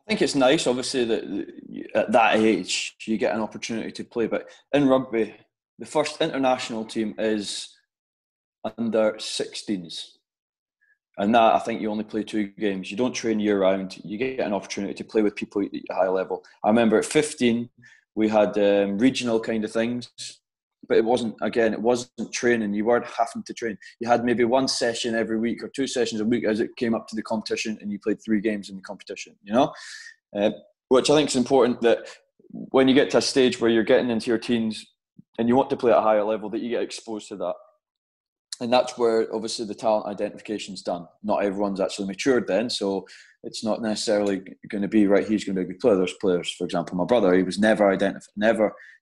I think it's nice, obviously, that at that age you get an opportunity to play. But in rugby, the first international team is under 16s. And that, I think you only play 2 games. You don't train year round. You get an opportunity to play with people at a high level. I remember at 15, we had regional kind of things, but it wasn't training. You weren't having to train. You had maybe 1 session every week or 2 sessions a week as it came up to the competition, and you played 3 games in the competition, which I think is important, that when you get to a stage where you're getting into your teens and you want to play at a higher level, that you get exposed to that. And that's where, obviously, the talent identification is done. Not everyone's actually matured then, so it's not necessarily going to be, right, he's going to be a good player. There's players, for example, my brother, he was never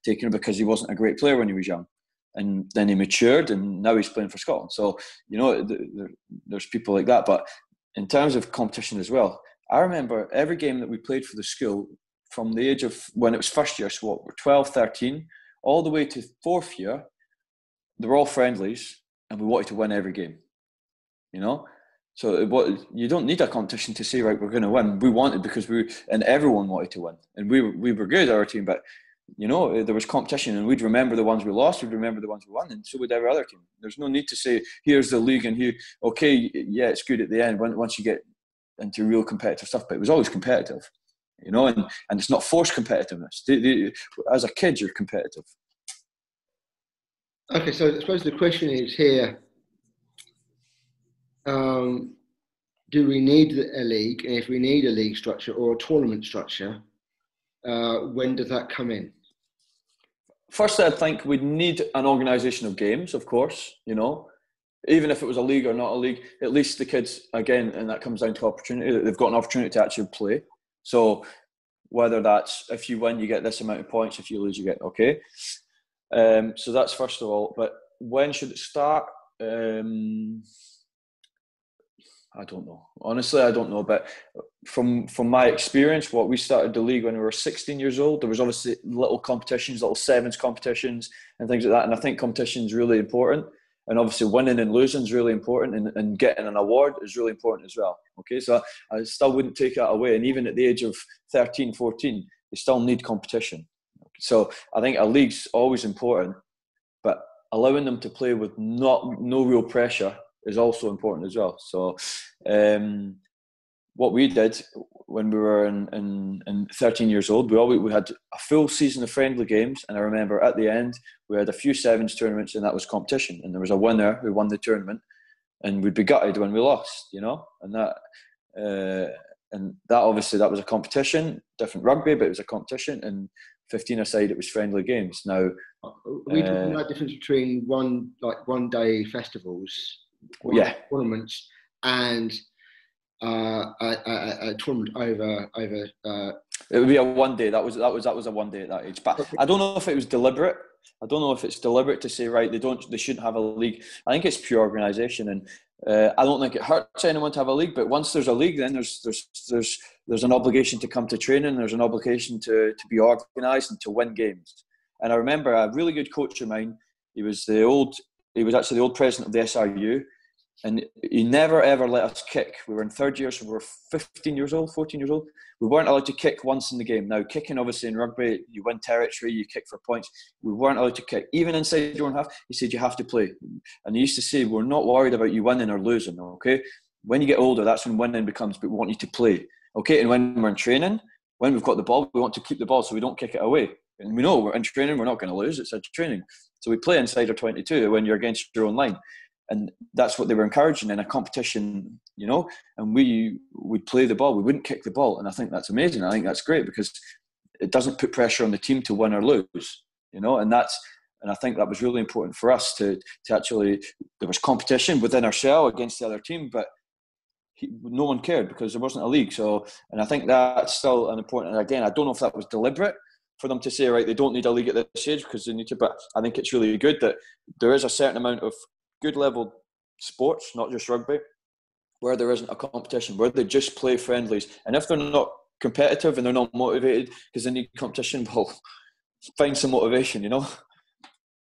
taken because he wasn't a great player when he was young. And then he matured, and now he's playing for Scotland. So, there's people like that. But in terms of competition as well, I remember every game that we played for the school from the age of, when it was first year, so we're 12, 13, all the way to 4th year, they were all friendlies. And we wanted to win every game, So you don't need a competition to say, right, we're going to win. We wanted, because and everyone wanted to win. And we were good, our team, but, there was competition, and we'd remember the ones we lost, we'd remember the ones we won, and so would every other team. There's no need to say, here's the league, and yeah, it's good at the end once you get into real competitive stuff, but it was always competitive, and it's not forced competitiveness. As a kid, you're competitive. Okay, so I suppose the question is here, do we need a league? And if we need a league structure or a tournament structure, when does that come in? Firstly, I think we'd need an organisation of games, of course, even if it was a league or not a league, at least the kids, again, and that comes down to opportunity, that they've got an opportunity to actually play. So whether that's, if you win, you get this amount of points, if you lose, you get, okay. So that's first of all. But when should it start? I don't know. Honestly, I don't know. But from my experience, we started the league when we were 16 years old. There was obviously little competitions, little sevens competitions and things like that. And I think competition is really important. And obviously winning and losing is really important. And getting an award is really important as well. Okay, so I still wouldn't take that away. And even at the age of 13, 14, you still need competition. So I think a league's always important, but allowing them to play with no real pressure is also important as well. So what we did when we were in 13 years old, we had a full season of friendly games, and I remember at the end we had a few sevens tournaments, and that was competition, and there was a winner who won the tournament, and we'd be gutted when we lost, and that obviously that was a competition, different rugby, but it was a competition, and 15 aside, it was friendly games. Now, we talking about the difference between one day festivals, tournaments, and a tournament over. It would be a 1 day. That was a 1 day at that age. But I don't know if it was deliberate. I don't know if it's deliberate to say, right, they shouldn't have a league. I think it's pure organisation, and I don't think it hurts anyone to have a league. But once there's a league, then there's an obligation to come to training. There's an obligation to be organised and to win games. And I remember a really good coach of mine. He was actually the old president of the SRU, and he never ever let us kick. We were in 3rd year, so we were 15 years old, 14 years old. We weren't allowed to kick once in the game. Now, kicking, obviously, in rugby, you win territory, you kick for points. We weren't allowed to kick. Even inside your own half, he said, you have to play. And he used to say, we're not worried about you winning or losing, okay? When you get older, that's when winning becomes, but we want you to play, okay? And when we're in training, when we've got the ball, we want to keep the ball so we don't kick it away. And we know we're in training, we're not going to lose. It's a training. So we play inside our 22 when you're against your own line. And that's what they were encouraging in a competition, and we'd play the ball. We wouldn't kick the ball. And I think that's amazing. I think that's great because it doesn't put pressure on the team to win or lose, and I think that was really important for us to actually, there was competition within ourselves against the other team, but no one cared because there wasn't a league. So, and I think that's still an important, and again, I don't know if that was deliberate for them to say, right, they don't need a league at this age because they need to, but I think it's really good that there is a certain amount of good level sports, not just rugby, where there isn't a competition, where they just play friendlies. And if they're not competitive and they're not motivated because they need competition, well, find some motivation,